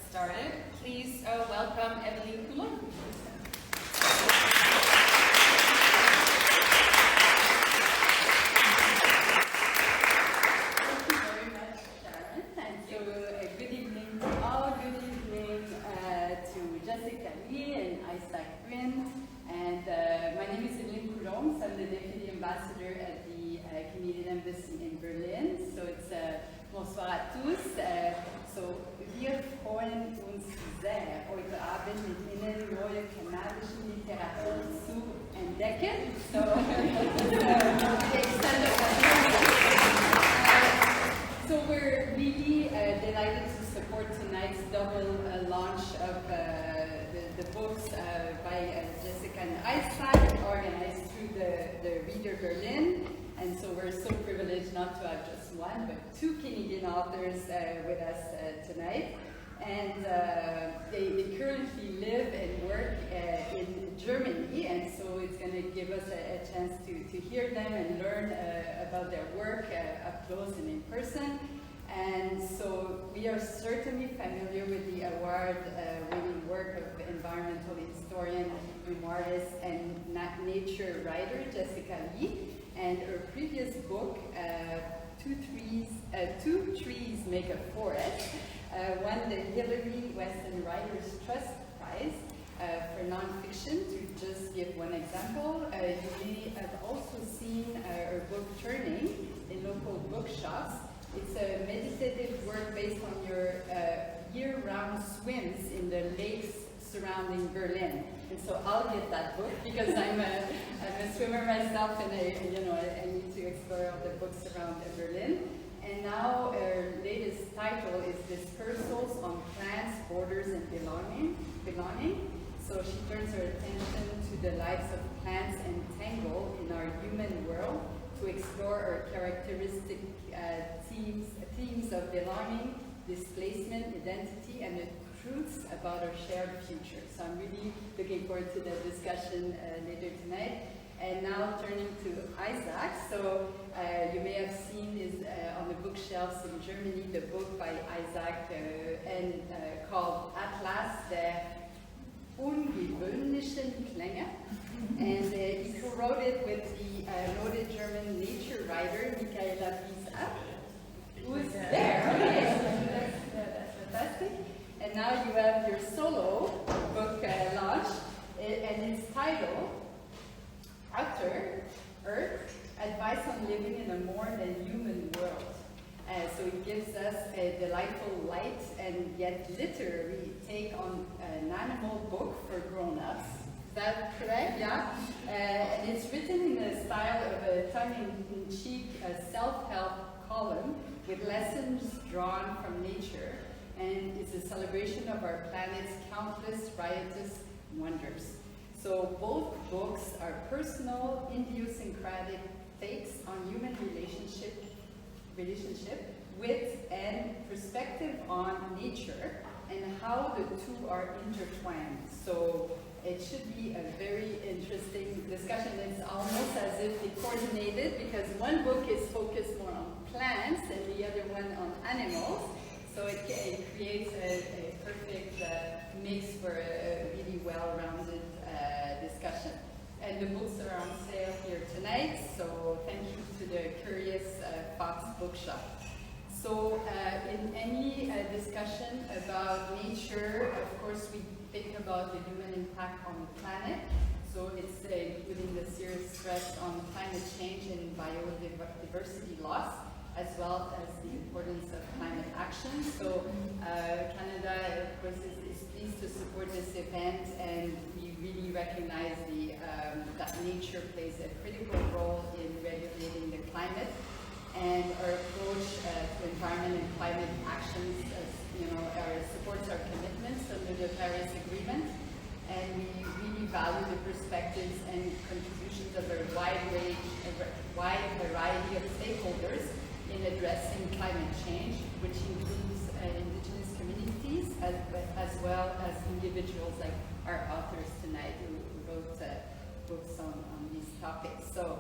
started. Please welcome Evelyn Coulon. Thank you very much, Sharon. And so, good evening to all. Good evening to Jessica Lee and Isaac Yuen. And my name is Evelyn Coulon. I'm the Deputy Ambassador at the Canadian Embassy in Berlin. So it's bonsoir à tous. So wir freuen uns sehr, heute Abend mit Ihnen neue kanadische Literatur zu entdecken. So, so we're really delighted to support tonight's double launch of the books by Jessica and Isaac, organized through the Reader Berlin. And so we're so privileged not to have just one, but two Canadian authors with us tonight. And they currently live and work in Germany, and so it's going to give us a chance to hear them and learn about their work up close and in person. And so we are certainly familiar with the award-winning work of environmental historian, memoirist, and nature writer Jessica Lee. And her previous book, Two Trees Make a Forest, won the Hillary Weston Writers Trust Prize for nonfiction, to just give one example. You may have also seen her book Turning in local bookshops. It's a meditative work based on your year-round swims in the lakes surrounding Berlin. And so I'll get that book because I'm a swimmer myself, and I need to explore all the books around Berlin. And now her latest title is Dispersals on Plants, Borders, and Belonging. So she turns her attention to the lives of plants entangled in our human world to explore our characteristic themes of belonging, displacement, identity, and the truths about our shared future. So I'm really looking forward to the discussion later tonight. And now turning to Isaac. So you may have seen on the bookshelves in Germany the book by Isaac called Atlas der ungewöhnlichen Klänge. And he co-wrote it with the noted German nature writer Michaela Wiesa, who is there. Okay. That's fantastic. And now you have your solo book launch, and its title, Outer Earth, Advice on Living in a More Than Human World. So it gives us a delightful light and yet literary take on an animal book for grown-ups. Is that correct? Yeah. And it's written in the style of a tongue-in-cheek self-help column with lessons drawn from nature, and it's a celebration of our planet's countless riotous wonders. So both books are personal, idiosyncratic takes on human relationship with and perspective on nature and how the two are intertwined. So it should be a very interesting discussion. It's almost as if they coordinated, because one book is focused more on plants and the other one on animals. So it creates a perfect mix for a really well-rounded discussion. And the books are on sale here tonight, so thank you to the Curious Fox Bookshop. So in any discussion about nature, of course we think about the human impact on the planet. So it's including the serious stress on climate change and biodiversity loss, as well as the importance of climate action. So Canada, of course, is pleased to support this event, and we really recognize that nature plays a critical role in regulating the climate. And our approach to environment and climate actions, supports our commitments under the Paris Agreement. And we really value the perspectives and contributions of a wide variety of stakeholders in addressing climate change, which includes indigenous communities as well as individuals like our authors tonight who wrote books on these topics. So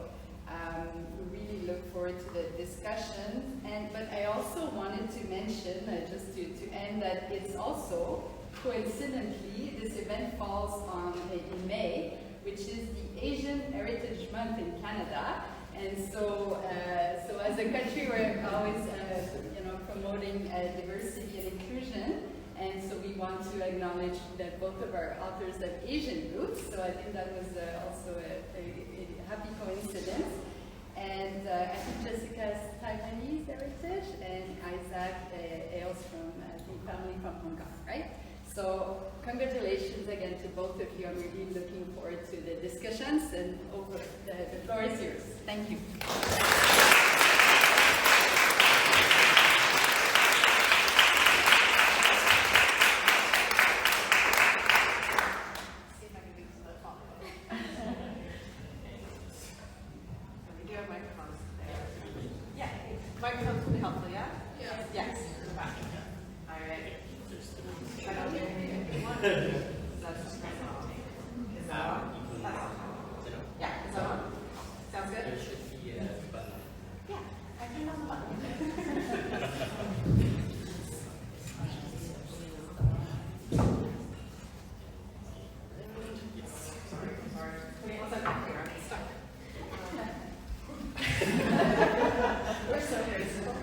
we really look forward to the discussion. But I also wanted to mention, just to end and that it's also, coincidentally, this event falls in May, which is the Asian Heritage Month in Canada. And so, so as a country, we're always, promoting diversity and inclusion. And so we want to acknowledge that both of our authors have Asian roots. So I think that was also a happy coincidence. And I think Jessica has Taiwanese heritage, and Isaac hails from the family from Hong Kong, right? So congratulations again to both of you. I'm really looking forward to the discussions, and over the floor is yours. Thank you. Microphone's been helpful, yeah? Yeah. Yes. All right. I don't hear anything. That's just press on. Is that on? That's on. Yeah, is that on? Sounds good? There should be a button. Yeah, I turned on the button. Sorry. Wait, what's that here? I'm stuck. We're so graceful.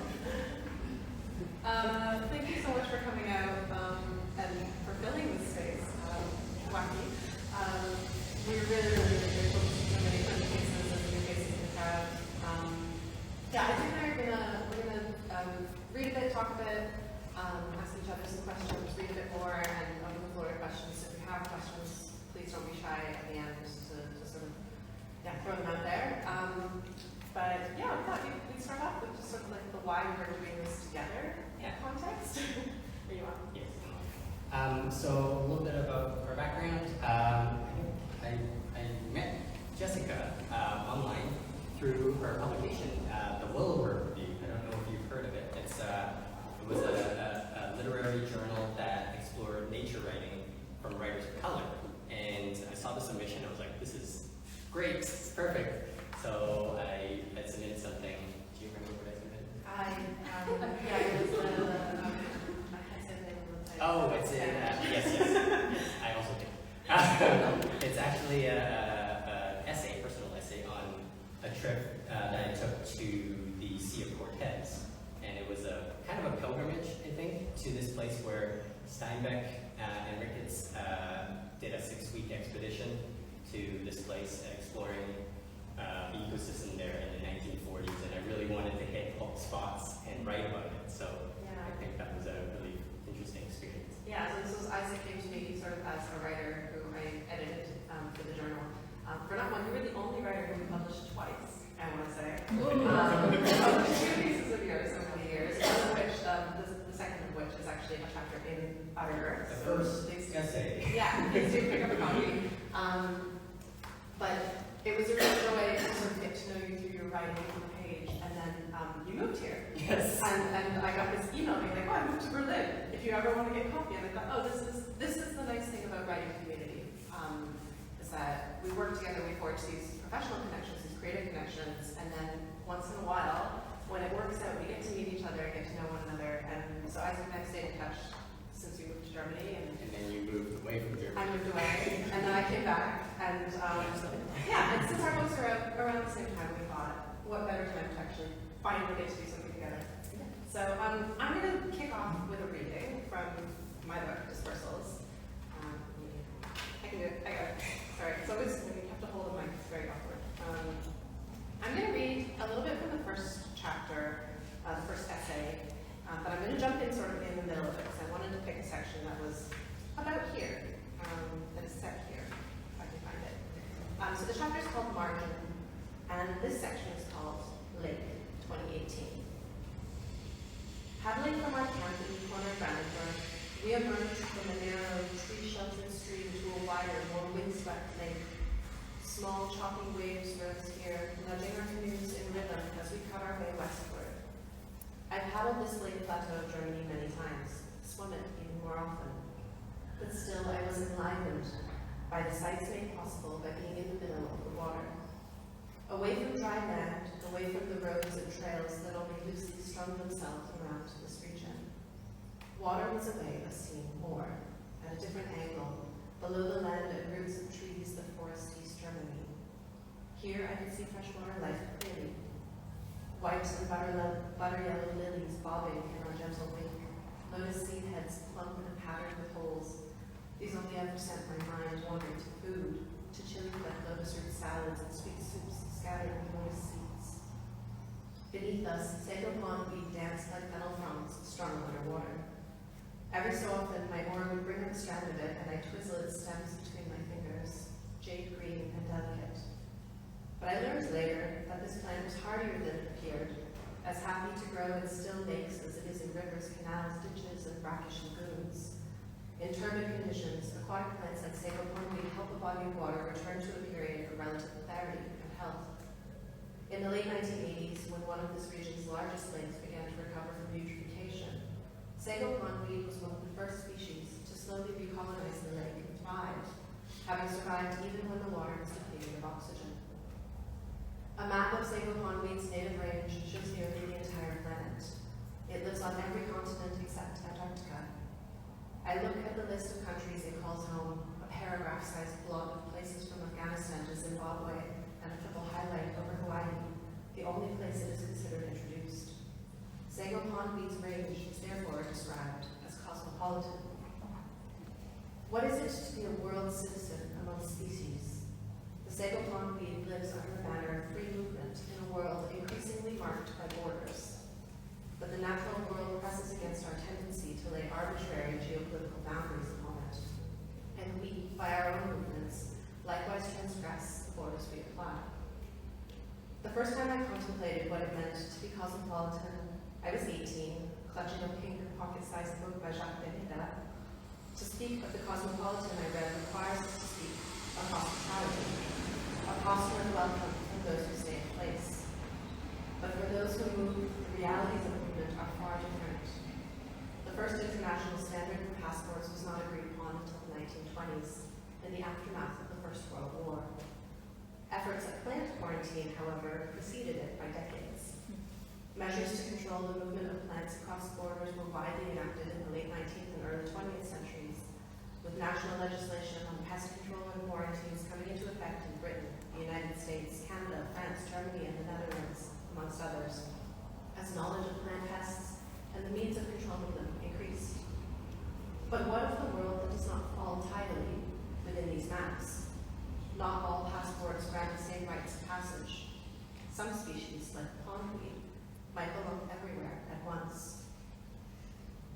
Thank you so much for coming out and for filling this space. Wacky. We're really grateful to see so many friendly faces and new faces in the crowd. Yeah, I think we're gonna read a bit, talk a bit, ask each other some questions, read a bit more, and open the floor to questions. So if you have questions, please don't be shy at the end to sort of throw them out there. But yeah, I thought we'd start off with just sort of like the why we're doing this together context. Are you on? Yes. So a little bit about our background. I met Jessica online through her publication, the Wilbur Review. I don't know if you've heard of it. It was a literary journal that explored nature writing from writers of color. And I saw the submission. I was like, this is great. This is perfect. So I submitted something. Do you remember what I submitted? Yeah, it was I said they were Oh, it's in, yes, I also did. It's actually an essay, personal essay, on a trip that I took to the Sea of Cortez. And it was a kind of a pilgrimage, I think, to this place where Steinbeck and Ricketts did a 6-week expedition to this place, exploring the ecosystem there in the 1940s, and I really wanted to hit all the spots and write about it. So I think that was a really interesting experience. Yeah, so this was Isaac Yuen to me sort of as a writer who I edited for the journal. For not one, you were the only writer who published twice, I want to say. Published 2 pieces of yours over the years, one of which, the second of which is actually a chapter in Outer Earth. The first essay. Yeah, please do pick up a copy. But it was a real joy to sort of get to know you through your writing on the page, and then you moved here. Yes. And I got this email being like, oh, I moved to Berlin. If you ever want to get a copy, and I thought, oh, this is the nice thing about writing community, is that we work together, we forge these professional connections, these creative connections, and then once in a while, when it works out, we get to meet each other, get to know one another, and so Isaac and I have stayed in touch since we moved to Germany. And then you moved away from Germany. I moved away, and then I came back, and and since our books are out around the same time, we thought, what better time to actually finally get to do something together. So I'm going to kick off with a reading from my book, Dispersals. I can do it. I got it. Sorry. It's always when you have to hold a mic, it's very awkward. I'm going to read a little bit from the first chapter, the first essay, but I'm going to jump in sort of in the middle of it because I wanted to pick a section that was about here, that is set here, if I can find it. So the chapter is called Margin, and this section is called Lake 2018. Paddling from our camp in the corner of Brandenburg, we emerged from a narrow, tree-sheltered stream to a wider, more windswept lake. Small, chopping waves rose here, nudging our canoes in rhythm as we cut our way westward. I've paddled this lake plateau of Germany many times, swum it even more often. But still, I was enlivened by the sights made possible by being in the middle of the water. Away from dry land, away from the roads and trails that only loosely strung themselves around this region. Water was a way of seeing more, at a different angle, below the land and roots of trees that forest East Germany. Here I could see freshwater life clearly. White and butter yellow lilies bobbing in a gentle wink, lotus seed heads plump and powdered with holes. These only ever sent my mind wandering to food, to chili-flecked lotus root salads and sweet soups scattered with lotus seeds. Beneath us, sago pondweed danced like fennel fronds strung underwater. Every so often, my oar would bring up a strand of it, and I twizzle its stems between my fingers, jade green and delicate. But I learned later that this plant was hardier than it appeared, as happy to grow in still lakes as it is in rivers, canals, ditches, and brackish lagoons. In turbid conditions, aquatic plants like sago pondweed help a body of water return to a period of relative clarity and health. In the late 1980s, when one of this region's largest lakes began to recover from eutrophication, sago pondweed was one of the first species to slowly recolonize the lake and thrive, having survived even when the water was depleted of oxygen. A map of sago pondweed's native range shows nearly the entire planet. It lives on every continent except Antarctica. I look at the list of countries it calls home, a paragraph-sized blob of places from Afghanistan to Zimbabwe, and a triple highlight over Hawaii, the only place it is considered introduced. Sago pondweed's range is therefore described as cosmopolitan. What is it to be a world citizen among species? The sago pondweed lives under the banner of free movement in a world increasingly marked by borders. But the natural world presses against our tendency to lay arbitrary geopolitical boundaries upon it. And we, by our own movements, likewise transgress the borders we apply. The first time I contemplated what it meant to be cosmopolitan, I was 18, clutching a pink pocket-sized book by Jacques Derrida. To speak of the cosmopolitan I read requires us to speak of hospitality, a hostile welcome from those who stay in place. But for those who move, the realities of movement are far different. The first international standard for passports was not agreed upon until the 1920s, in the aftermath of the First World War. Efforts at plant quarantine, however, preceded it by decades. Measures to control the movement of plants across borders were widely enacted in the late 19th and early 20th centuries, with national legislation on pest control and quarantines coming into effect in Britain, the United States, Canada, France, Germany, and the Netherlands, amongst others, as knowledge of plant pests and the means of controlling them increased. But what of the world that does not fall tidily within these maps? Not all passports grant the same rights of passage. Some species, like pondweed, might belong everywhere at once.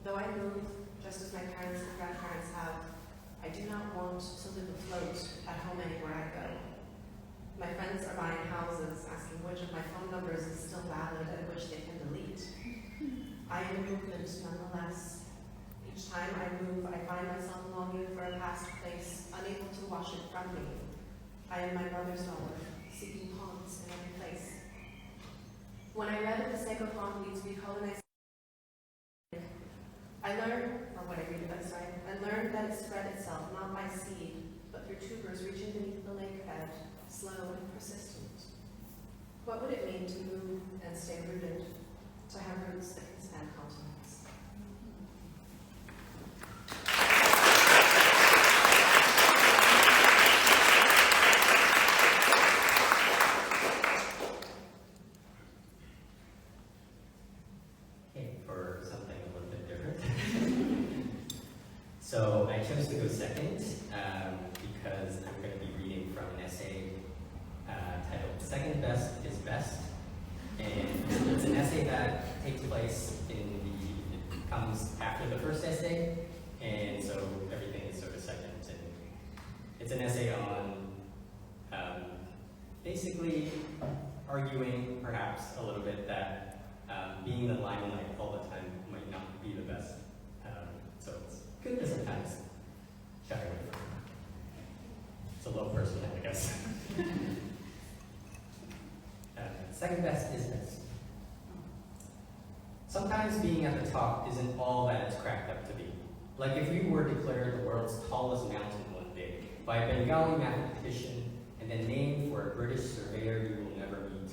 Though I move, just as my parents and grandparents have, I do not want to live afloat at home anywhere I go. My friends are buying houses, asking which of my phone numbers is still valid and which they can delete. I am in movement nonetheless. Each time I move, I find myself longing for a past place, unable to wash it from me. I am my brother's daughter, seeking ponds in every place. When I read of the sago pondweed's recolonization, I learned that it spread itself not by seed, but through tubers reaching beneath the lake bed, slow and persistent. What would it mean to move and stay rooted, to have roots that can span continents? Okay, for something a little bit different. So I chose to go second because I'm going to be reading from an essay titled Second Best is Best. And it's an essay that takes place it comes after the first essay, and so everything is sort of second. And it's an essay on basically arguing perhaps a little bit that being in the limelight all the time might not be the best. So it's good to sometimes shy away from it. It's a low person, I guess. Second best is best. Sometimes being at the top isn't all that it's cracked up to be. Like if you were declared the world's tallest mountain one day by a Bengali mathematician and then named for a British surveyor you will never meet.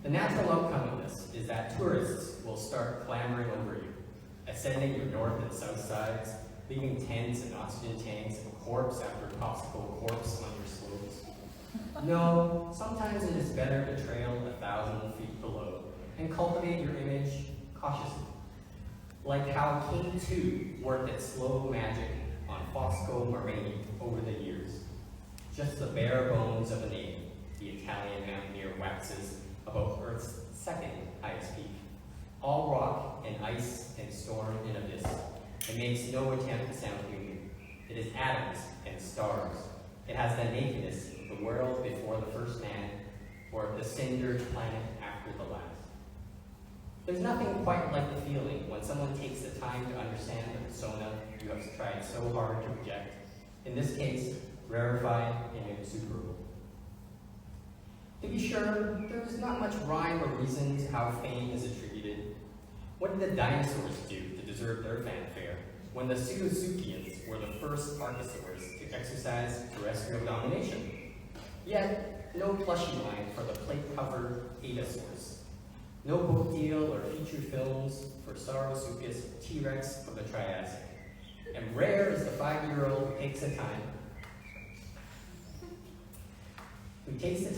The natural outcome of this is that tourists will start clamoring over you, ascending your north and south sides, leaving tents and oxygen tanks and corpse after popsicle corpse on your slopes. No, sometimes it is better to trail 1,000 feet below and cultivate your image cautiously. Like how King 2 worked at slow magic on Fosco Moraine over the years. Just the bare bones of a name, the Italian mountaineer waxes above Earth's second highest peak. All rock and ice and storm and abyss. It makes no attempt to sound human. It is atoms and stars. It has the nakedness of the world before the first man, or the cindered planet after the last. There's nothing quite like the feeling when someone takes the time to understand the persona you have tried so hard to project. In this case, rarefied and insuperable. To be sure, there is not much rhyme or reason to how fame is attributed. What did the dinosaurs do to deserve their fanfare when the Pseudosuchians were the first archosaurs to exercise terrestrial domination? Yet, no plushy line for the plate-covered Adasaurs. No book deal or feature films for Saurosuchus T-Rex of the Triassic. And rare is the 5-year-old who takes the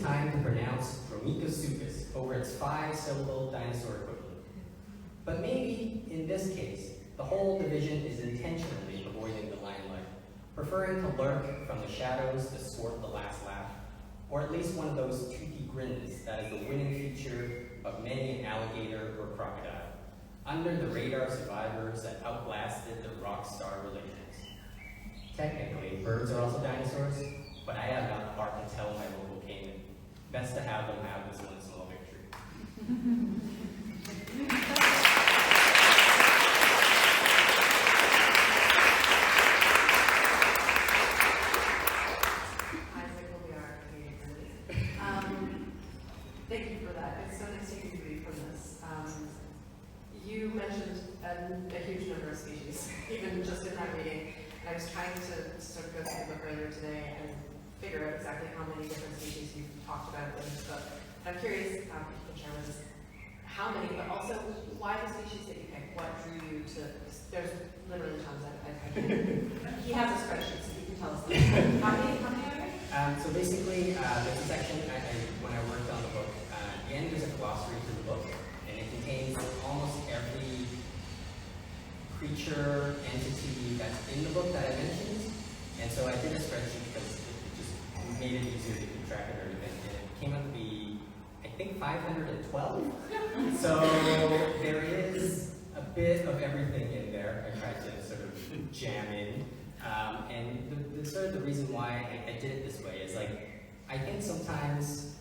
time to pronounce Dromaeosaurus over its 5-syllable dinosaur equivalent. But maybe, in this case, the whole division is intentionally avoiding the limelight, preferring to lurk from the shadows to sport the last laugh, or at least one of those toothy grins that is the winning feature of many an alligator or crocodile, under the radar survivors that outlasted the rock star relations. Technically, birds are also dinosaurs, but I have not the heart to tell my local caiman. Best to have them have this one small victory. Isaac will be our Canadian. Thank you for that. It's so nice to hear you read from this. You mentioned a huge number of species, even just in that meeting. And I was trying to sort of go through the book earlier today and figure out exactly how many different species you've talked about in this book. And I'm curious if you can share with us how many, but also why the species that you picked. What drew you to? There's literally tons. He has a spreadsheet, so he can tell us. How many are there? So basically, there's a section when I worked on the book. At the end, there's a glossary to the book, and it contains almost every creature, entity that's in the book that I mentioned. And so I did a spreadsheet because it just made it easier to keep track of everything. And it came out to be, I think, 512. So there is a bit of everything in there. I tried to sort of jam in. And the sort of the reason why I did it this way is I think sometimes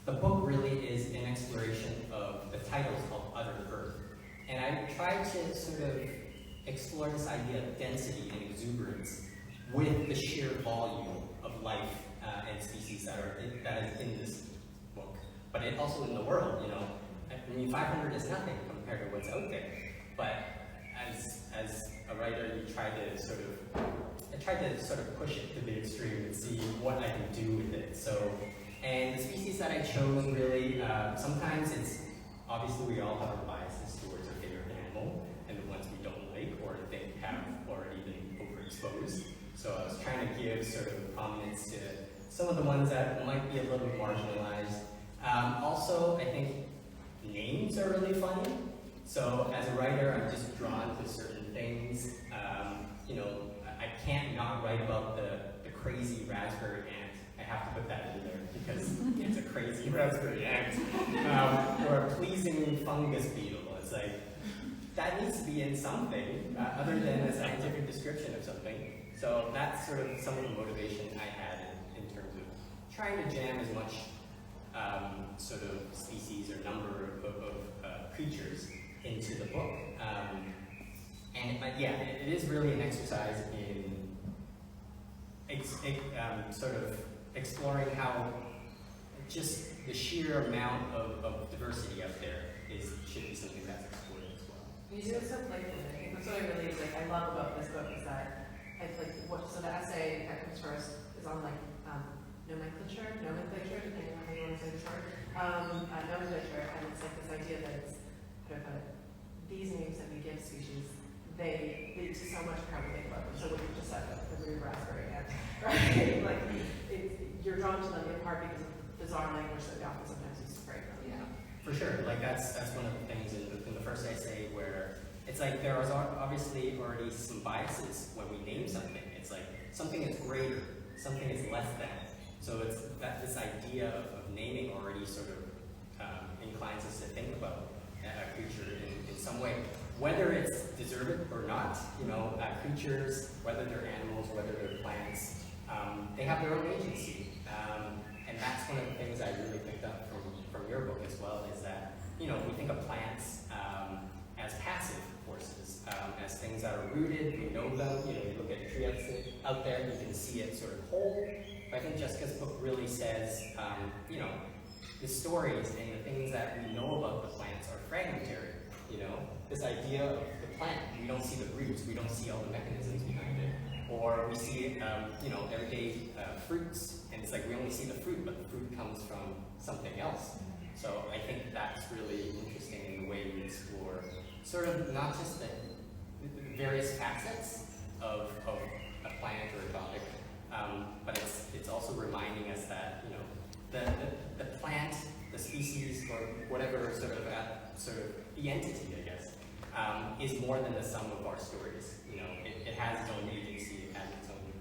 the book really is an exploration of the titles called Utter Earth. And I tried to sort of explore this idea of density and exuberance with the sheer volume of life and species that is in this book, but it also in the world. I mean, 500 is nothing compared to what's out there. But as a writer, I tried to sort of push it to the extreme and see what I can do with it. So, and the species that I chose really, sometimes it's obviously we all have our biases towards our favorite animal and the ones we don't like or think have already been overexposed. So I was trying to give sort of prominence to some of the ones that might be a little marginalized. Also, I think names are really funny. So as a writer, I'm just drawn to certain things. I can't not write about the crazy raspberry ant. I have to put that in there because it's a crazy raspberry ant. Or a pleasing fungus beetle. It's that needs to be in something other than a scientific description of something. So that's sort of some of the motivation I had in terms of trying to jam as much sort of species or number of creatures into the book. It is really an exercise in sort of exploring how just the sheer amount of diversity out there should be something that's explored as well. You do it so playfully. That's what I really I love about this book is that so the essay that comes first is on nomenclature, depending on how you want to say this word. Nomenclature, and it's this idea that it's, how do I put it, these names that we give species, they lead to so much how we think about them. So what you just said about the blue raspberry ant, right? Like, you're drawn to them in part because of bizarre language that we often sometimes use to frame them. Yeah, for sure. Like that's one of the things in the first essay where it's like there is obviously already some biases when we name something. It's like something is greater, something is less than. So it's that this idea of naming already sort of inclines us to think about a creature in some way, whether it's deserved or not. You know, creatures, whether they're animals, whether they're plants, they have their own agency. And that's one of the things I really picked up from your book as well, is that, you know, we think of plants as passive forces, as things that are rooted, we know them, you know, you look at a tree out there, you can see it sort of whole. But I think Jessica's book really says, you know, the stories and the things that we know about the plants are fragmentary, you know? This idea of the plant, we don't see the roots, we don't see all the mechanisms behind it. Or we see, you know, everyday fruits, and it's like we only see the fruit, but the fruit comes from something else. So I think that's really interesting in the way we explore sort of not just the various facets of a plant or a topic, but it's also reminding us that, you know, the plant, the species, or whatever sort of the entity, I guess, is more than the sum of our stories. You know, it has its own agency, it has its own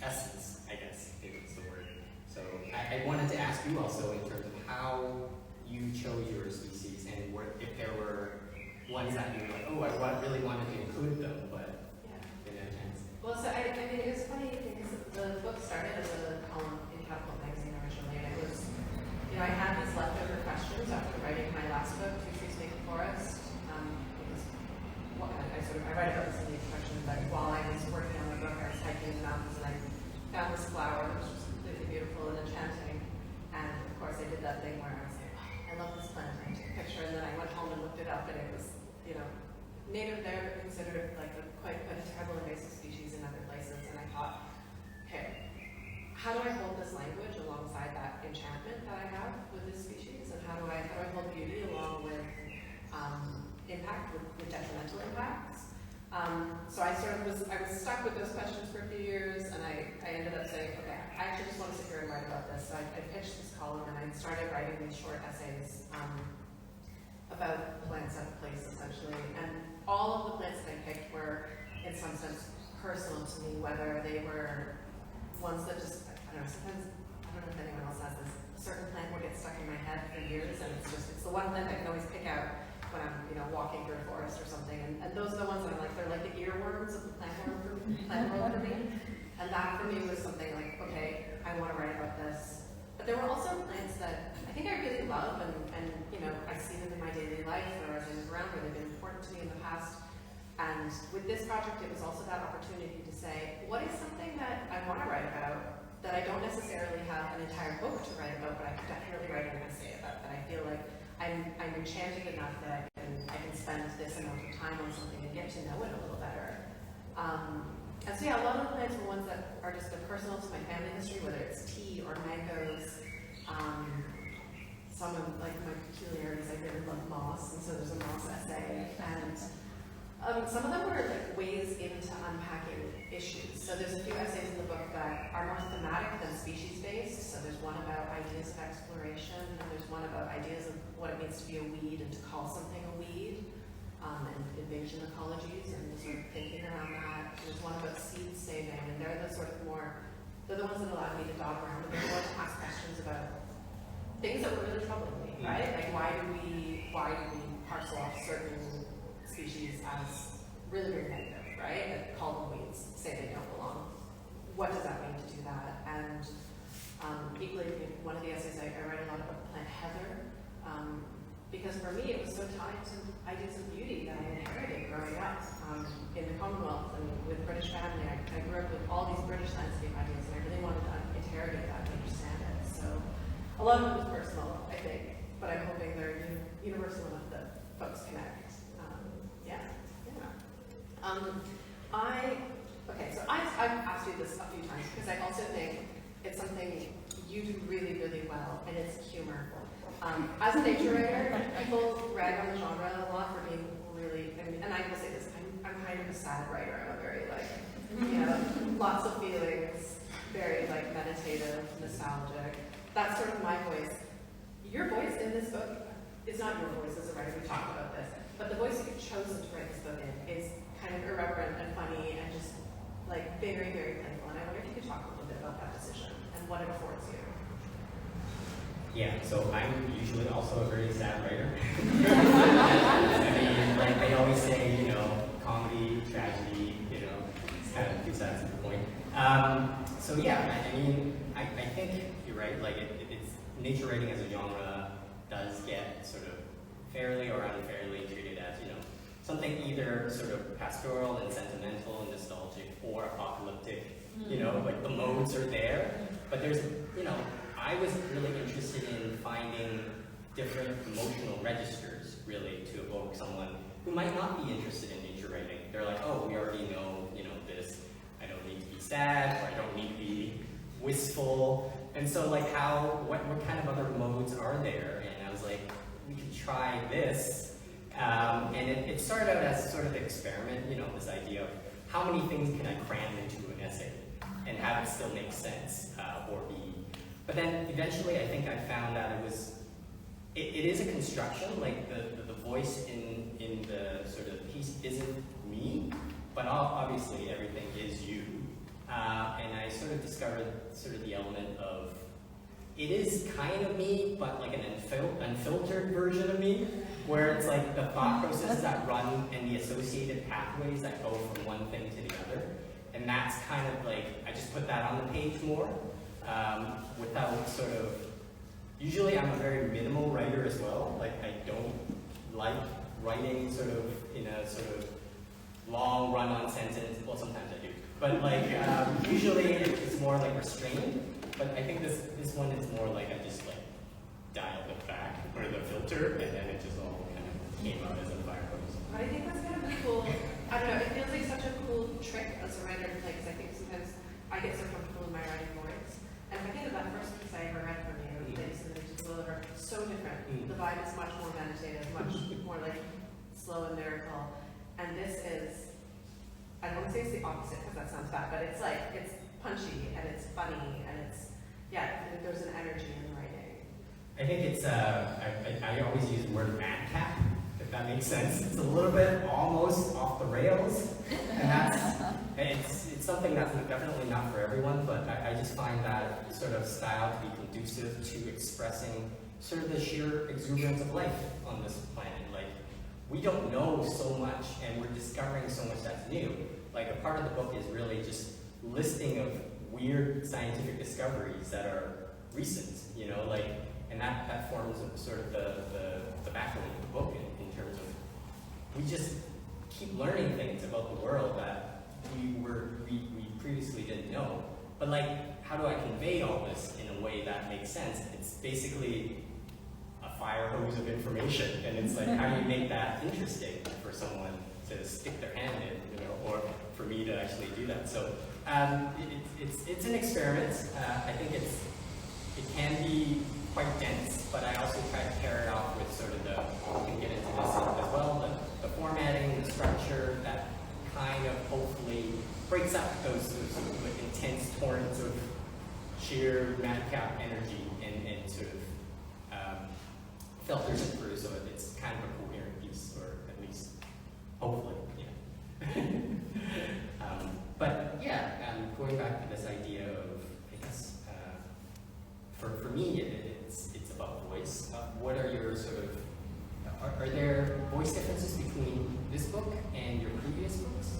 essence, I guess, is the word. So I wanted to ask you also in terms of how you chose your species, and if there were ones that you were like, oh, I really wanted to include them, but didn't have a chance. Well, so I mean, it was funny because the book started as a column in Catapult magazine originally, and it was, you know, I had these leftover questions after writing my last book, Two Trees Make a Forest. I write about this in these questions, but while I was working on the book, I was hiking in the mountains and I found this flower which was completely beautiful and enchanting. And of course, I did that thing where I was like, oh, I love this plant. I took a picture, and then I went home and looked it up, and it was, you know, native there, but considered like quite a terrible invasive species in other places. And I thought, okay, how do I hold this language alongside that enchantment that I have with this species, and how do I hold beauty along with impact, with detrimental impacts? So I was stuck with those questions for a few years, and I ended up saying, okay, I actually just want to sit here and write about this. So I pitched this column, and I started writing these short essays about plants out of place, essentially. And all of the plants that I picked were, in some sense, personal to me, whether they were ones that just, I don't know, sometimes, I don't know if anyone else has this, a certain plant will get stuck in my head for years, and it's the one plant I can always pick out when I'm, you know, walking through a forest or something. And those are the ones that I'm like, they're like the earworms of the plant world for me. And that for me was something like, okay, I want to write about this. But there were also plants that I think I really love, and you know, I see them in my daily life, or as I move around, or they've been important to me in the past. And with this project, it was also that opportunity to say, what is something that I want to write about that I don't necessarily have an entire book to write about, but I could definitely write an essay about, that I feel like I'm enchanted enough that I can spend this amount of time on something and get to know it a little better. And so yeah, a lot of the plants were ones that are just personal to my family history, whether it's tea or mangoes. Some of like my peculiarities, I really love moss, and so there's a moss essay. And some of them were like ways into unpacking issues. So there's a few essays in the book that are more thematic than species-based. So there's one about ideas of exploration, and there's one about ideas of what it means to be a weed and to call something a weed, and invasion ecologies, and the sort of thinking around that. There's one about seed saving, and they're the ones that allowed me to dog around a bit more, to ask questions about things that were really troubling me, right? Like why do we parcel off certain species as really, really negative, right? And call them weeds, say they don't belong. What does that mean to do that? And equally, in one of the essays, I write a lot about the plant heather, because for me it was so tied to ideas of beauty that I inherited growing up in the Commonwealth and with British family. I grew up with all these British landscape ideas, and I really wanted to interrogate that and understand it. So a lot of it was personal, I think, but I'm hoping they're universal enough that folks connect. I've asked you this a few times because I also think it's something you do really, really well, and it's humor. As a nature writer, people rag on the genre a lot for being really, and I will say this, I'm kind of a sad writer. I'm a very lots of feelings, very meditative, nostalgic. That's sort of my voice. Your voice in this book is not your voice as a writer, we talked about this, but the voice you've chosen to write this book in is kind of irreverent and funny and just very, very playful. And I wonder if you could talk a little bit about that decision and what it affords you. Yeah, so I'm usually also a very sad writer. I mean, they always say, comedy, tragedy, it's kind of two sides of the coin. So yeah, I mean, I think you're right. It's nature writing as a genre does get sort of fairly or unfairly treated as, something either sort of pastoral and sentimental and nostalgic or apocalyptic. The modes are there, but there's, I was really interested in finding different emotional registers, really, to evoke someone who might not be interested in nature writing. They're like, oh, we already know, this. I don't need to be sad, or I don't need to be wistful. And so, what kind of other modes are there? And I was like, we could try this. And it started out as sort of an experiment, this idea of how many things can I cram into an essay and have it still make sense or be. But then eventually I think I found that it is a construction, the voice in the sort of piece isn't me, but obviously everything is you. And I sort of discovered sort of the element of, it is kind of me, but an unfiltered version of me, where it's the thought processes that run and the associated pathways that go from one thing to the other. And that's kind of I just put that on the page more. Without sort of, usually I'm a very minimal writer as well. I don't like writing sort of in a sort of long run-on sentence. Well, sometimes I do, but usually it's more restrained. But I think this one is more I just dialed it back, or the filter, and then it just all kind of came out as a fire hose. But I think that's kind of cool. I don't know, it feels like such a cool trick as a writer to play, because I think sometimes I get so comfortable in my writing voice. And if I think of that first piece I ever read from you, that you submitted to deliver, so different. The vibe is much more meditative, much more slow and lyrical. And this is, I don't want to say it's the opposite because that sounds bad, but it's it's punchy and it's funny and it's, there's an energy in the writing. I think it's, I always use the word madcap, if that makes sense. It's a little bit almost off the rails, and it's something that's definitely not for everyone, but I just find that sort of style to be conducive to expressing sort of the sheer exuberance of life on this planet. We don't know so much, and we're discovering so much that's new. A part of the book is really just listing of weird scientific discoveries that are recent, and that forms sort of the backbone of the book in terms of, we just keep learning things about the world that we previously didn't know. But how do I convey all this in a way that makes sense? It's basically a fire hose of information, and it's how do you make that interesting for someone to stick their hand in, or for me to actually do that. So it's an experiment. I think it can be quite dense, but I also try to pair it off with sort of we can get into this as well, the formatting, the structure that kind of hopefully breaks up those intense torrents of sheer madcap energy and sort of filters it through so that it's kind of a coherent piece, or at least hopefully, but yeah, going back to this idea of, I guess, for me, it's about voice. What are your sort of, are there voice differences between this book and your previous books?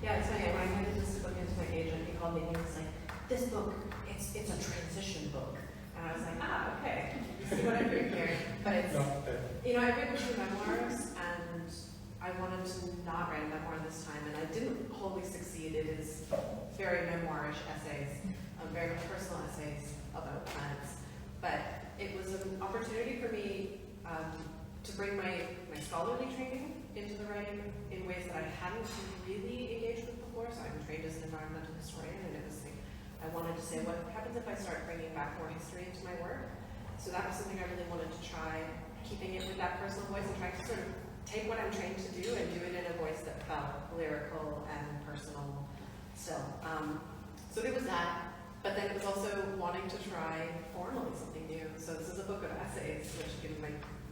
Yeah, it's funny. When I handed this book into my agent, he called me and he was like, this book, it's a transition book. And I was like, okay, you see what I'm doing here. But it's, I've written 2 memoirs, and I wanted to not write a memoir this time, and I didn't wholly succeed. It is very memoirish essays, very personal essays about plants. But it was an opportunity for me to bring my scholarly training into the writing in ways that I hadn't really engaged with before. So I'm trained as an environmental historian, and it was I wanted to say, what happens if I start bringing back more history into my work? So that was something I really wanted to try, keeping it with that personal voice and trying to sort of take what I'm trained to do and do it in a voice that felt lyrical and personal still. So there was that, but then it was also wanting to try formally something new. So this is a book of essays, which my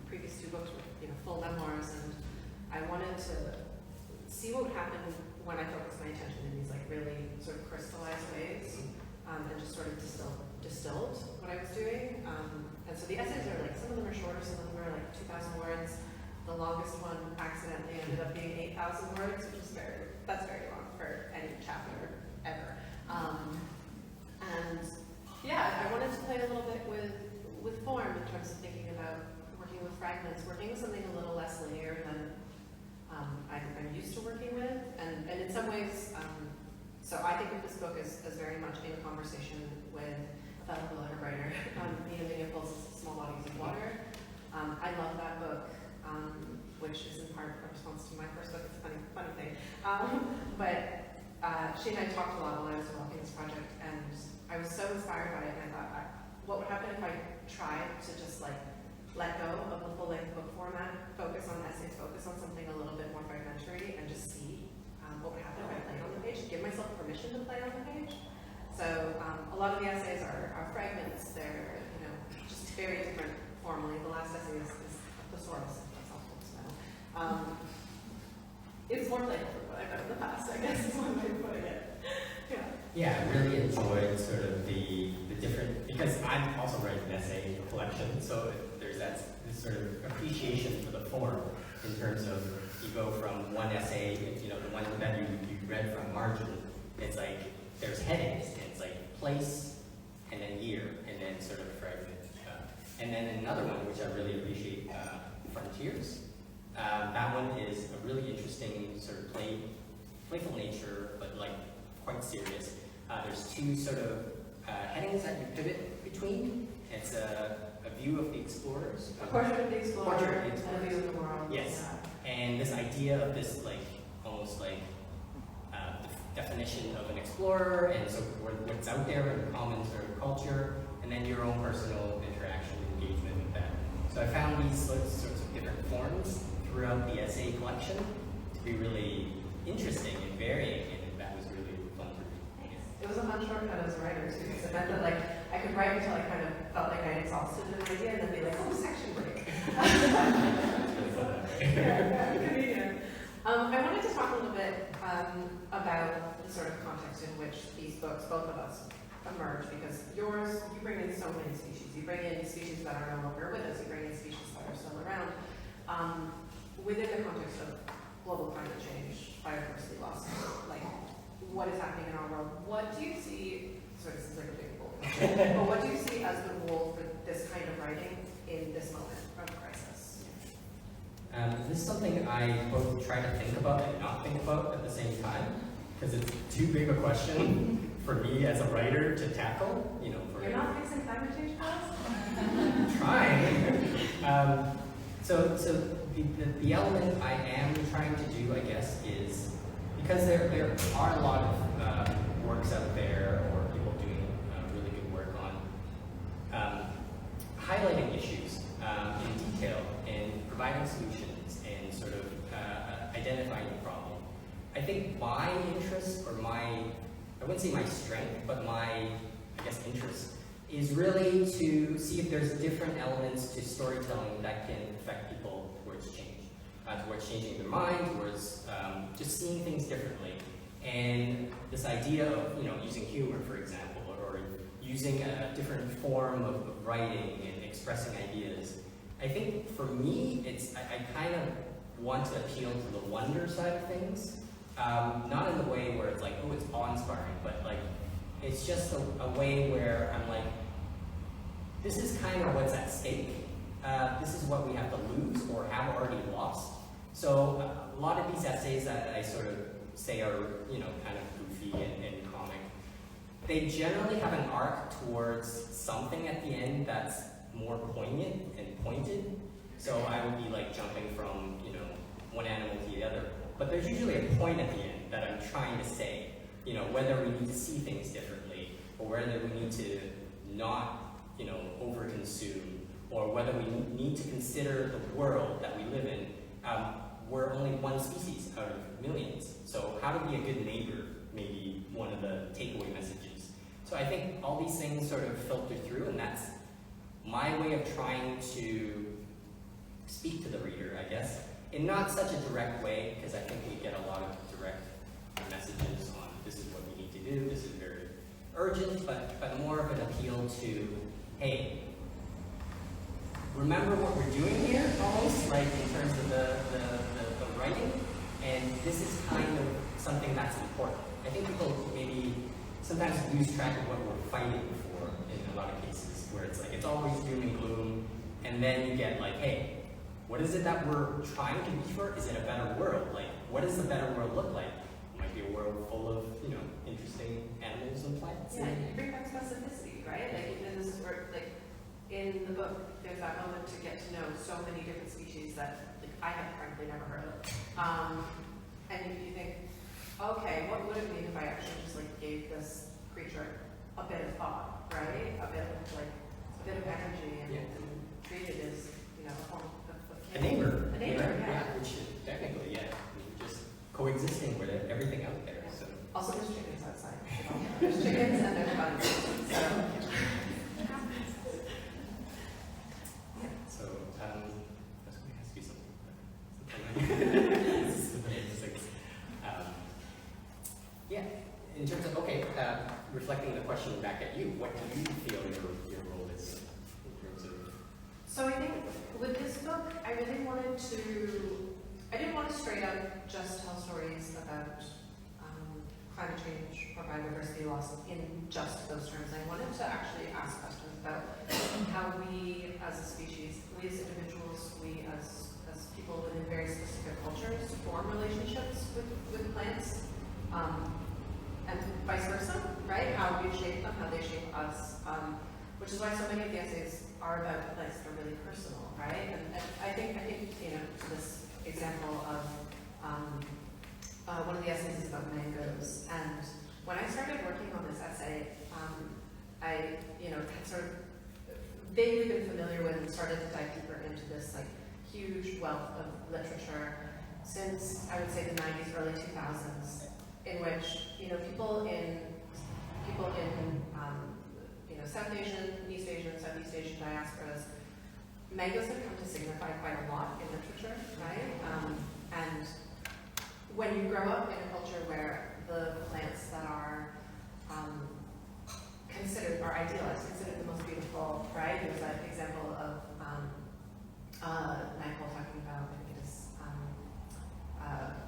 previous two books were full memoirs, and I wanted to see what would happen when I focused my attention in these like really sort of crystallized ways, and just sort of distilled what I was doing. And so the essays are like, some of them are shorter, some of them are like 2,000 words. The longest one accidentally ended up being 8,000 words, which is that's very long for any chapter ever. And yeah, I wanted to play a little bit with form in terms of thinking about working with fragments, working with something a little less linear than I'm used to working with. And in some ways, so I think of this book as very much in conversation with a fellow letter writer, Nina Leopold's Small Bodies of Water. I love that book, which is in part a response to my first book. It's a funny thing. But she and I talked a lot while I was developing this project, and I was so inspired by it, and I thought, what would happen if I tried to just like let go of the full-length book format, focus on essays, focus on something a little bit more fragmentary, and just see what would happen if I played on the page, give myself permission to play on the page. So a lot of the essays are fragments. They're just very different formally. The last essay is a thesaurus. That's helpful to know. It's more playful than what I've done in the past, I guess is one way of putting it. Yeah, I really enjoyed sort of the different, because I'm also writing an essay collection, so there's that this sort of appreciation for the form in terms of you go from one essay, the one that you read from margin, it's like there's headings, and it's like place, and then year, and then sort of fragment. And then another one, which I really appreciate, Frontiers. That one is a really interesting sort of playful nature, but like quite serious. There's two sort of headings that you pivot between. It's a view of the explorers. A portrait of the explorer. Portrait of the And a view of the world. Yes. Yeah. And this idea of this like almost like definition of an explorer, and so what's out there in common sort of culture, and then your own personal interaction and engagement with that. So I found these sorts of different forms throughout the essay collection to be really interesting and varying, and that was really fun to read. It was a fun shortcut as a writer too, because it meant that like I could write until I kind of felt like I exhausted an idea, and then be like, oh, section break. Convenient. I wanted to talk a little bit about the sort of context in which these books, both of us, emerge, because you bring in so many species. You bring in species that are no longer with us, you bring in species that are still around. Within the context of global climate change, biodiversity loss, like what is happening in our world, what do you see, sorry, this is like a big goal, but what do you see as the role for this kind of writing in this moment of crisis? This is something I both try to think about and not think about at the same time, because it's too big a question for me as a writer to tackle. You're not fixing climate change, guys? Trying. So the element I am trying to do, I guess, is because there are a lot of works out there, or people doing really good work on highlighting issues in detail and providing solutions and sort of identifying the problem. I think my interest, or I wouldn't say my strength, but my, I guess, interest is really to see if there's different elements to storytelling that can affect people towards change, towards changing their mind, towards just seeing things differently. And this idea of using humor, for example, or using a different form of writing and expressing ideas. I think for me, I kind of want to appeal to the wonder side of things, not in the way where it's like, oh, it's awe-inspiring, but like it's just a way where I'm like, this is kind of what's at stake. This is what we have to lose or have already lost. So a lot of these essays that I sort of say are, kind of goofy and comic, they generally have an arc towards something at the end that's more poignant and pointed. So I would be like jumping from, one animal to the other. But there's usually a point at the end that I'm trying to say, whether we need to see things differently, or whether we need to not, overconsume or whether we need to consider the world that we live in, we're only one species out of millions. So how to be a good neighbor may be one of the takeaway messages. So I think all these things sort of filter through, and that's my way of trying to speak to the reader, I guess, in not such a direct way, because I think we get a lot of direct messages on this is what we need to do, this is very urgent, but more of an appeal to, hey, remember what we're doing here, almost, like in terms of the writing, and this is kind of something that's important. I think people maybe sometimes lose track of what we're fighting for in a lot of cases, where it's like it's always doom and gloom, and then you get like, hey, what is it that we're trying to reach for? Is it a better world? Like, what does the better world look like? It might be a world full of, interesting animals and plants. Yeah, you bring back specificity, right? Like, and this is where, like, in the book, there's that moment to get to know so many different species that, like, I had frankly never heard of. And you think, okay, what would it mean if I actually just, like, gave this creature a bit of thought, right? A bit of energy and treat it as, a form of A neighbor. A neighbor, yeah. Which is technically, just coexisting with everything out there. So. Also, there's chickens outside. There's chickens and there's bugs. So, I was going to ask you something. In terms of, reflecting the question back at you, what do you feel your role is in terms of? So I think with this book, I didn't want to straight up just tell stories about climate change or biodiversity loss in just those terms. I wanted to actually ask questions about how we as a species, we as individuals, we as people within very specific cultures form relationships with plants, and vice versa, right? How we shape them, how they shape us, which is why so many of the essays are about plants that are really personal, right? And I think to this example of one of the essays is about mangoes, and when I started working on this essay, I had sort of vaguely been familiar with and started to dive deeper into this like huge wealth of literature since I would say the 90s, early 2000s, in which people in South Asian, East Asian, Southeast Asian diasporas, mangoes have come to signify quite a lot in literature, right? And when you grow up in a culture where the plants that are idealized, considered the most beautiful, right? There's that example of Michael talking about, I think it is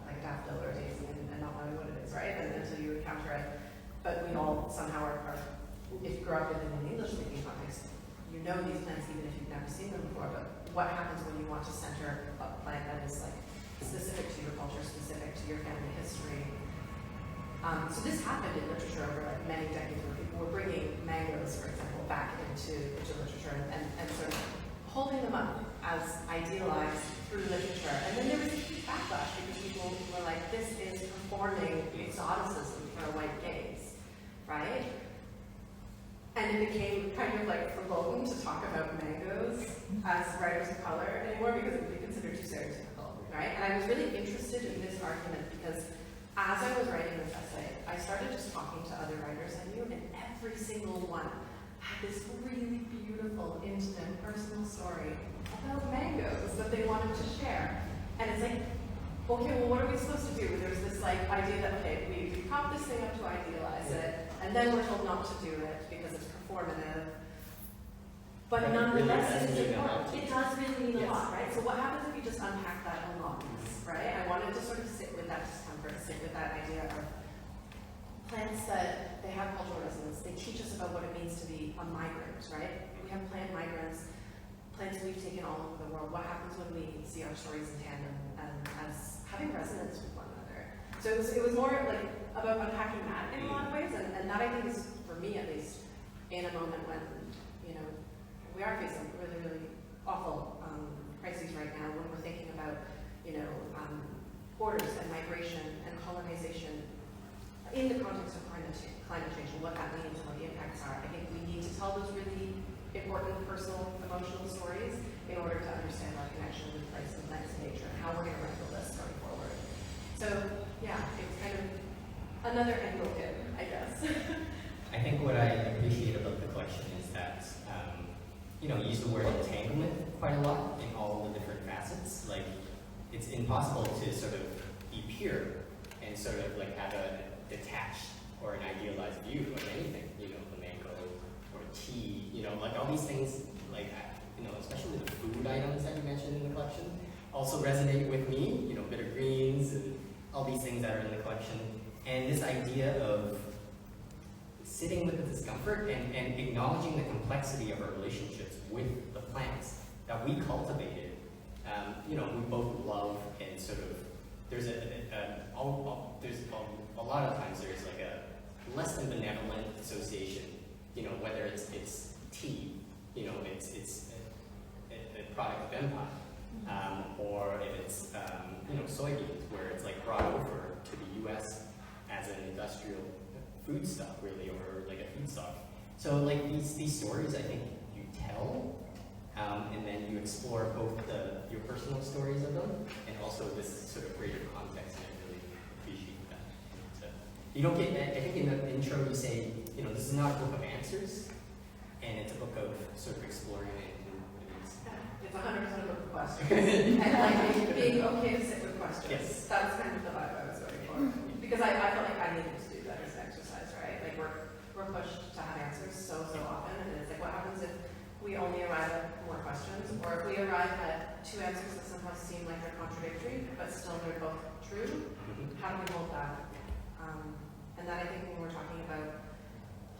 like a daffodil or a daisy and not knowing what it is, right? And until you encounter it. But we all somehow are if you grow up within an English-speaking context, you know these plants even if you've never seen them before, but what happens when you want to center a plant that is like specific to your culture, specific to your family history? So this happened in literature over like many decades where people were bringing mangoes, for example, back into literature and sort of holding them up as idealized through literature. And then there was a huge backlash because people were like, this is performing exoticism for a white gaze, right? And it became kind of like verboten to talk about mangoes as writers of color anymore because it would be considered too stereotypical, right? And I was really interested in this argument because as I was writing this essay, I started just talking to other writers I knew, and every single one had this really beautiful, intimate, personal story about mangoes that they wanted to share. And it's like, okay, well, what are we supposed to do? There's this like idea that, okay, we prop this thing up to idealize it, and then we're told not to do it because it's performative. But nonetheless, it is important. It does really mean a lot, right? So what happens if you just unpack that a lot, right? I wanted to sort of sit with that discomfort, sit with that idea of plants that they have cultural resonance. They teach us about what it means to be a migrant, right? We have plant migrants, plants we've taken all over the world. What happens when we see our stories in tandem and as having resonance with one another? So it was more like about unpacking that in a lot of ways, and that I think is, for me at least, in a moment when, we are facing really, really awful crises right now when we're thinking about, borders and migration and colonization in the context of climate change and what that means and what the impacts are. I think we need to tell those really important personal, emotional stories in order to understand our connection with place and plants and nature and how we're going to wrangle this going forward. So yeah, it's kind of another angle in, I guess. I think what I appreciate about the collection is that, you use the word entanglement quite a lot in all the different facets. Like, it's impossible to sort of be pure and sort of like have a detached or an idealized view of anything, the mango or tea, like all these things, like, especially the food items that you mentioned in the collection also resonate with me, bitter greens and all these things that are in the collection. And this idea of sitting with the discomfort and acknowledging the complexity of our relationships with the plants that we cultivated. We both love and sort of, there's a lot of times there's like a less than benevolent association, whether it's tea, it's a product of empire, or if it's, soybeans, where it's like brought over to the US as an industrial foodstuff, really, or like a feedstock. So like these stories, I think you tell, and then you explore both your personal stories of them, and also this sort of greater context, and I really appreciate that. So, you don't get, I think in the intro you say, this is not a book of answers, and it's a book of sort of exploring it and what it is. It's 100% a book of questions. And like being okay to sit with questions. Yes. That was kind of the vibe I was going for. Because I felt like I needed to do that as an exercise, right? Like we're pushed to have answers so often, and it's like, what happens if we only arrive at more questions, or if we arrive at two answers that sometimes seem like they're contradictory, but still they're both true? How do we hold that? And that, I think, when we're talking about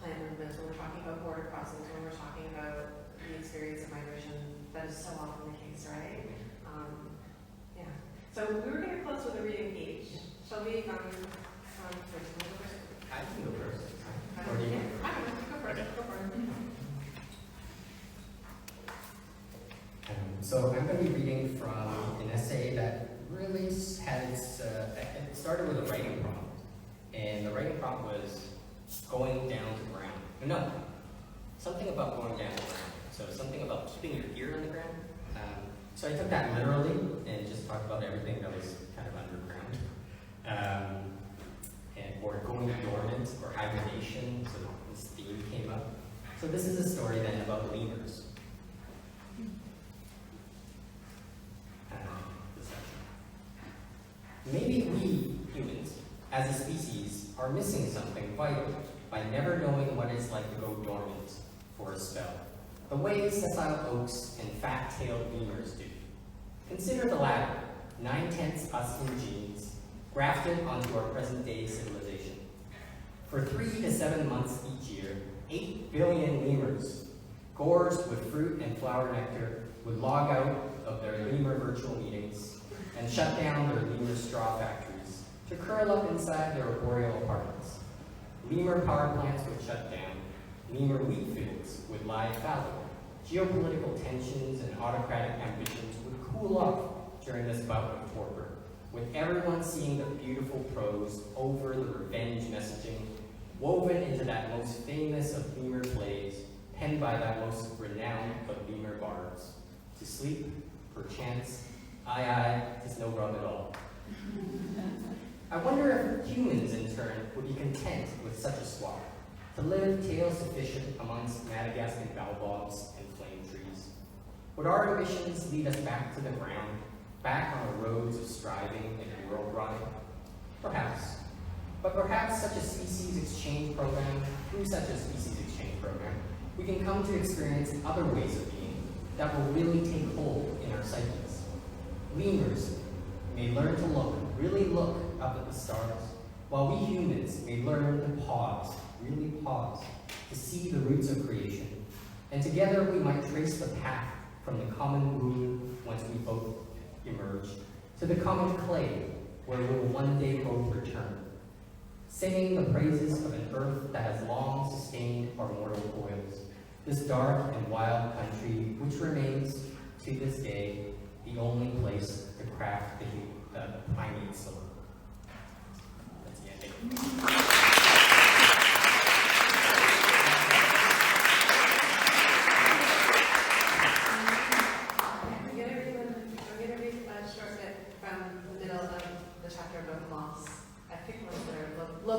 plant movements, when we're talking about border crossings, when we're talking about the experience of migration, that is so often the case, right? Yeah. So we were going to close with a reading each. Shall we? First? I can go first. Or do you? I don't know. Go first. Go for it. So I'm going to be reading from an essay that really had its, it started with a writing prompt. And the writing prompt was going down to ground. No, something about going down to ground. So something about keeping your ear on the ground. So I took that literally and just talked about everything that was kind of underground. Or going dormant or hibernation, so this theme came up. So this is a story then about lemurs. Maybe we, humans, as a species, are missing something vital by never knowing what it's like to go dormant for a spell, the way sessile oaks and fat-tailed lemurs do. Consider the latter, 9/10 us in genes, grafted onto our present-day civilization. For 3 to 7 months each year, 8 billion lemurs, gorged with fruit and flower nectar, would log out of their lemur virtual meetings and shut down their lemur straw factories to curl up inside their arboreal apartments. Lemur power plants would shut down, lemur wheat fields would lie fallow, geopolitical tensions and autocratic ambitions would cool off during this bout of torpor, with everyone seeing the beautiful prose over the revenge messaging woven into that most famous of lemur plays, penned by that most renowned of lemur bards. To sleep, perchance, aye, 'tis no rub at all. I wonder if humans, in turn, would be content with such a swap, to live tale sufficient amongst Madagascan baobabs and flame trees. Would our ambitions lead us back to the ground, back on the roads of striving and world rotting? Perhaps. But perhaps such a species exchange program, through such a species exchange program, we can come to experience other ways of being that will really take hold in our psyches. Lemurs may learn to look, really look up at the stars, while we humans may learn to pause, really pause, to see the roots of creation. And together we might trace the path from the common womb, whence we both emerge, to the common clay, where we will one day both return, singing the praises of an earth that has long sustained our mortal toils, this dark and wild country which remains, to this day, the only place to craft the primate soul. That's the ending.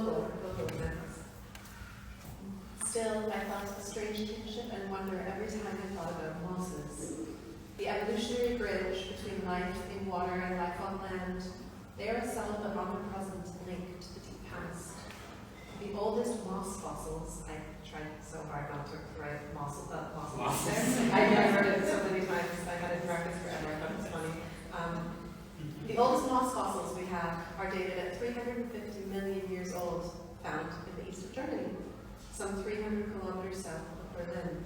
local events. Still, I felt a strange kinship and wonder every time I thought about mosses. The evolutionary bridge between life in water and life on land, they are a subtle but omnipresent link to the deep past. The oldest moss fossils, I tried so hard not to write moss there. I've heard it so many times, I had it in practice forever, I thought it was funny. The oldest moss fossils we have are dated at 350 million years old, found in the east of Germany, some 300 kilometers south of Berlin.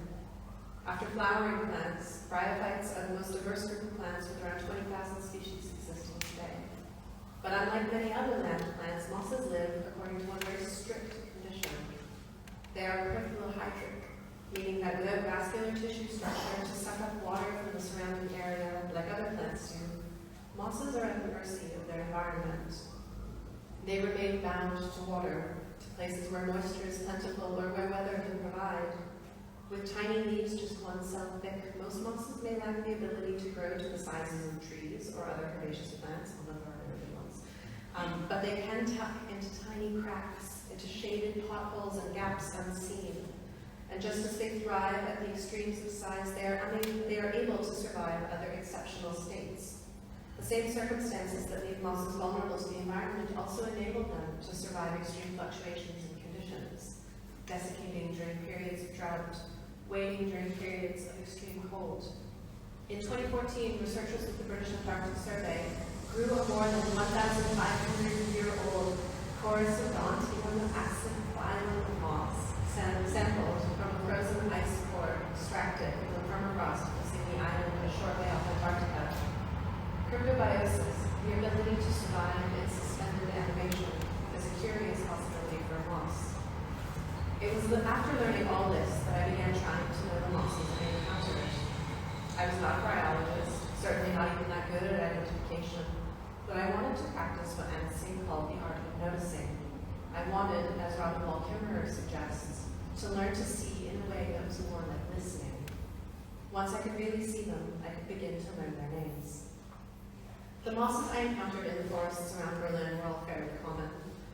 After flowering plants, bryophytes are the most diverse group of plants with around 20,000 species existing today. But unlike many other land plants, mosses live according to one very strict condition. They are peripherohydric, meaning that without vascular tissue structure to suck up water from the surrounding area like other plants do, mosses are at the mercy of their environment. They remain bound to water, to places where moisture is plentiful or where weather can provide. With tiny leaves just 1 cell thick, most mosses may lack the ability to grow to the sizes of trees or other herbaceous plants, although there are really ones. But they can tuck into tiny cracks, into shaded potholes and gaps unseen. And just as they thrive at the extremes of size, they are able to survive other exceptional states. The same circumstances that leave mosses vulnerable to the environment also enable them to survive extreme fluctuations in conditions, desiccating during periods of drought, waiting during periods of extreme cold. In 2014, researchers with the British Antarctic Survey grew a more than 1,500-year-old Coryphodont acid phylum moss sampled from a frozen ice core extracted from the permafrost of Sydney Island a short way off Antarctica. Cryptobiosis, the ability to survive in suspended animation, is a curious possibility for a moss. It was after learning all this that I began trying to know the mosses I encountered. I was not a biologist, certainly not even that good at identification, but I wanted to practice what Anne Singh called the art of noticing. I wanted, as Robin Wall Kimmerer suggests, to learn to see in a way that was more like listening. Once I could really see them, I could begin to learn their names. The mosses I encountered in the forests around Berlin were all fairly common.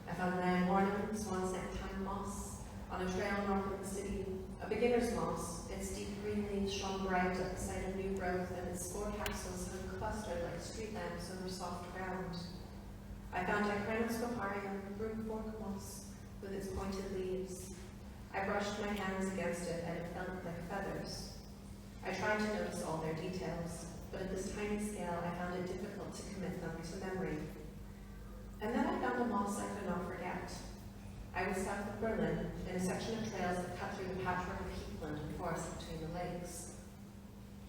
I found an Amornum swan's necktie moss on a trail north of the city, a beginner's moss, its deep green leaves shone bright at the sight of new growth, and its spore capsules hung clustered like street lamps over soft ground. I found Dicranospoparium, broom fork moss, with its pointed leaves. I brushed my hands against it, and it felt like feathers. I tried to notice all their details, but at this tiny scale, I found it difficult to commit them to memory. And then I found a moss I could not forget. I was south of Berlin, in a section of trails that cut through the patchwork of heathland and forest between the lakes.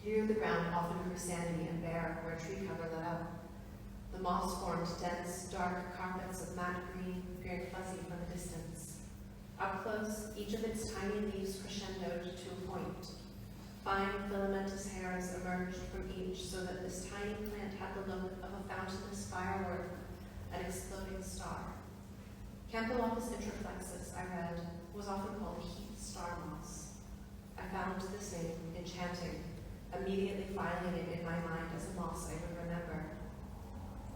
Here the ground often grew sandy and bare, where tree cover let up. The moss formed dense, dark carpets of matte green, appearing fuzzy from a distance. Up close, each of its tiny leaves crescendoed to a point. Fine filamentous hairs emerged from each, so that this tiny plant had the look of a fountainous firework, an exploding star. Campylopus intraflexus, I read, was often called heat star moss. I found this name enchanting, immediately filing it in my mind as a moss I would remember.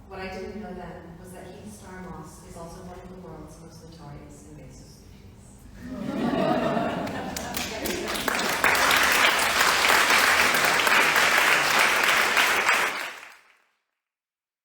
What I didn't know then was that heat star moss is also one of the world's most notorious invasive species.